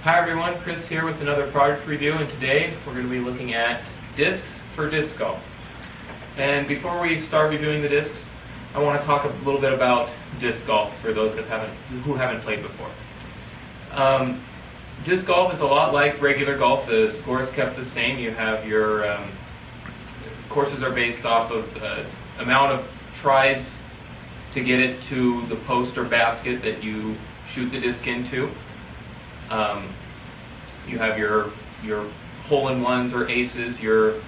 Hi everyone, Chris here with another product review, and today we're going to be looking at discs for disc golf. And before we start reviewing the discs, I want to talk a little bit about disc golf for those who haven't played before. Disc golf is a lot like regular golf. The score is kept the same. You have your courses are based off of amount of tries to get it to the post or basket that you shoot the disc into. You have your hole-in-ones or aces, your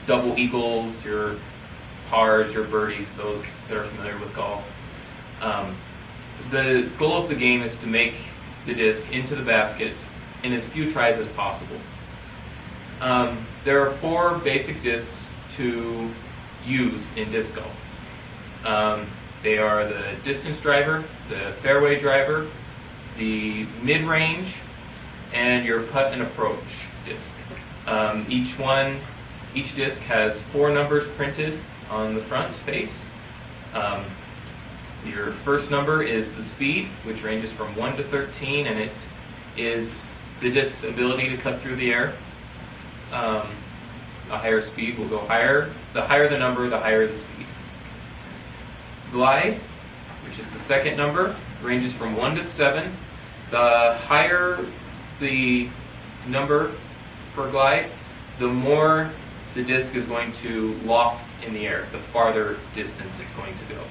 double eagles, your pars, your birdies, those that are familiar with golf. The goal of the game is to make the disc into the basket in as few tries as possible. There are four basic discs to use in disc golf. They are the distance driver, the fairway driver, the mid-range, and your putt and approach disc. Each disc has 4 numbers printed on the front face. Your first number is the speed, which ranges from 1 to 13, and it is the disc's ability to cut through the air. A higher speed will go higher. The higher the number, the higher the speed. Glide, which is the second number, ranges from 1 to 7. The higher the number for glide, the more the disc is going to loft in the air, the farther distance it's going to go.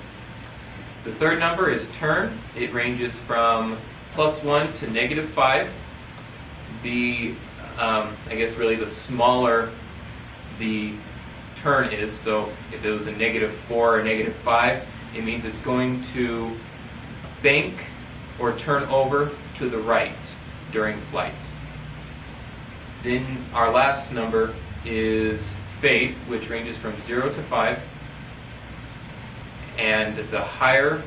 The third number is turn. It ranges from +1 to -5. I guess really the smaller the turn is, so if it was a -4 or -5, it means it's going to bank or turn over to the right during flight. Then our last number is fade, which ranges from 0 to 5. And the higher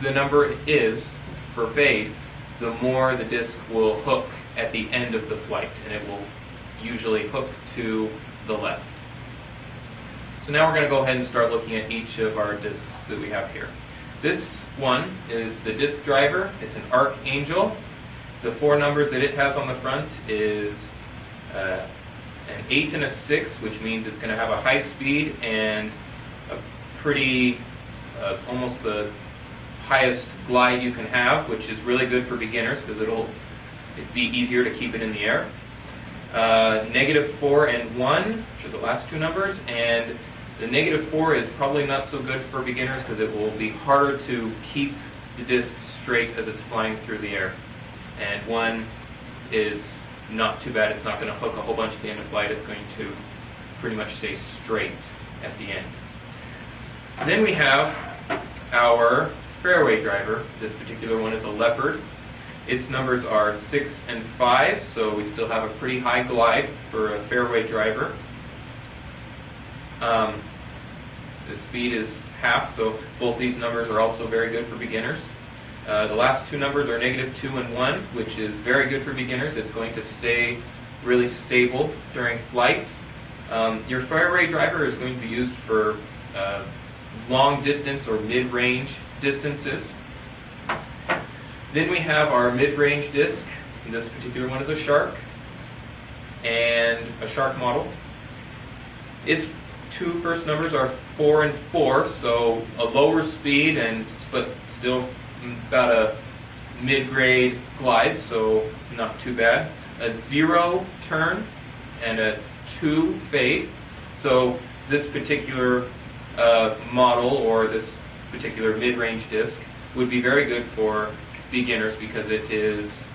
the number is for fade, the more the disc will hook at the end of the flight, and it will usually hook to the left. So now we're going to go ahead and start looking at each of our discs that we have here. This one is the disc driver. It's an Archangel. The 4 numbers that it has on the front is an 8 and a 6, which means it's going to have a high speed and a pretty, almost the highest glide you can have, which is really good for beginners because it'd be easier to keep it in the air. -4 and 1, which are the last 2 numbers, and the -4 is probably not so good for beginners because it will be harder to keep the disc straight as it's flying through the air. And 1 is not too bad. It's not going to hook a whole bunch at the end of flight. It's going to pretty much stay straight at the end. Then we have our fairway driver. This particular one is a Leopard. Its numbers are 6 and 5, so we still have a pretty high glide for a fairway driver. The speed is half, so both these numbers are also very good for beginners. The last 2 numbers are -2 and 1, which is very good for beginners. It's going to stay really stable during flight. Your fairway driver is going to be used for long distance or mid-range distances. Then we have our mid-range disc. This particular one is a Shark, and a Shark model. Its 2 first numbers are 4 and 4, so a lower speed but still about a mid-grade glide, so not too bad. A 0 turn and a 2 fade. So this particular model or this particular mid-range disc would be very good for beginners because it is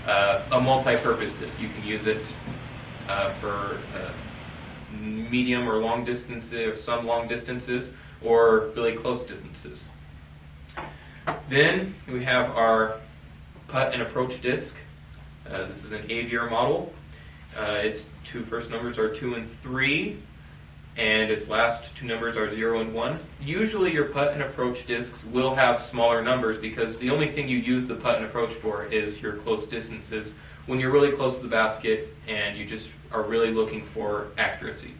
a multi-purpose disc. You can use it for medium or long distances, some long distances, or really close distances. Then we have our putt and approach disc. This is an Aviar model. Its 2 first numbers are 2 and 3, and its last 2 numbers are 0 and 1. Usually your putt and approach discs will have smaller numbers because the only thing you use the putt and approach for is your close distances when you're really close to the basket and you just are really looking for accuracy.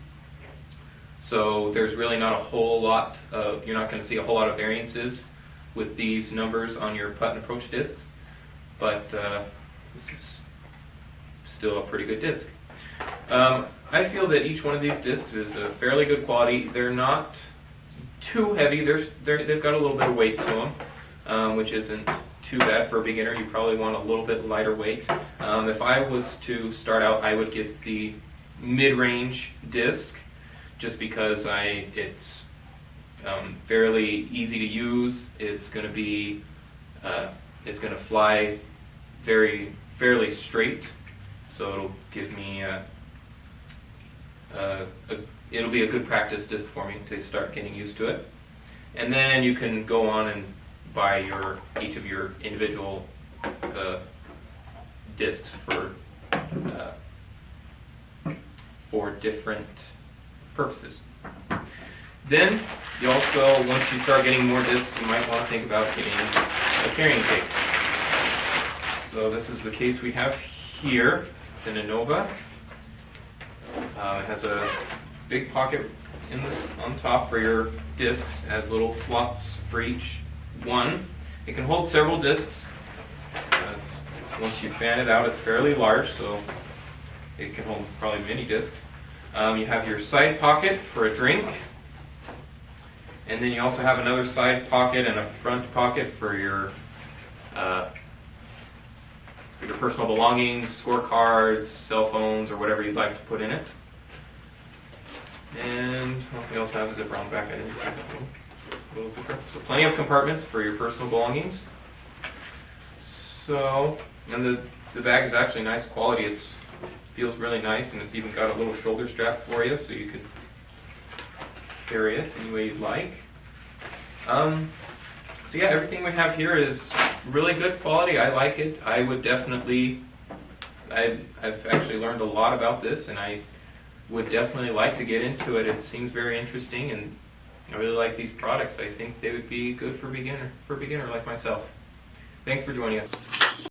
So there's really not a whole lot of, you're not going to see a whole lot of variances with these numbers on your putt and approach discs, but this is still a pretty good disc. I feel that each one of these discs is a fairly good quality. They're not too heavy. They've got a little bit of weight to them, which isn't too bad for a beginner. You probably want a little bit lighter weight. If I was to start out, I would get the mid-range disc, just because it's fairly easy to use. It's going to fly fairly straight, so it'll give me it'll be a good practice disc for me to start getting used to it. And then you can go on and buy each of your individual discs for different purposes. Then you also, once you start getting more discs, you might want to think about getting a carrying case. So this is the case we have here. It's an Innova. It has a big pocket on top for your discs. It has little slots for each one. It can hold several discs. Once you fan it out, it's fairly large, so it can hold probably many discs. You have your side pocket for a drink, and then you also have another side pocket and a front pocket for your personal belongings, scorecards, cell phones, or whatever you'd like to put in it. And we also have a zipper on the back. I didn't see that little zipper. So plenty of compartments for your personal belongings. So, and the bag is actually nice quality. It feels really nice, and it's even got a little shoulder strap for you, so you can carry it any way you'd like. So yeah, everything we have here is really good quality. I like it. I would definitely, I've actually learned a lot about this, and I would definitely like to get into it. It seems very interesting, and I really like these products. I think they would be good for a beginner like myself. Thanks for joining us.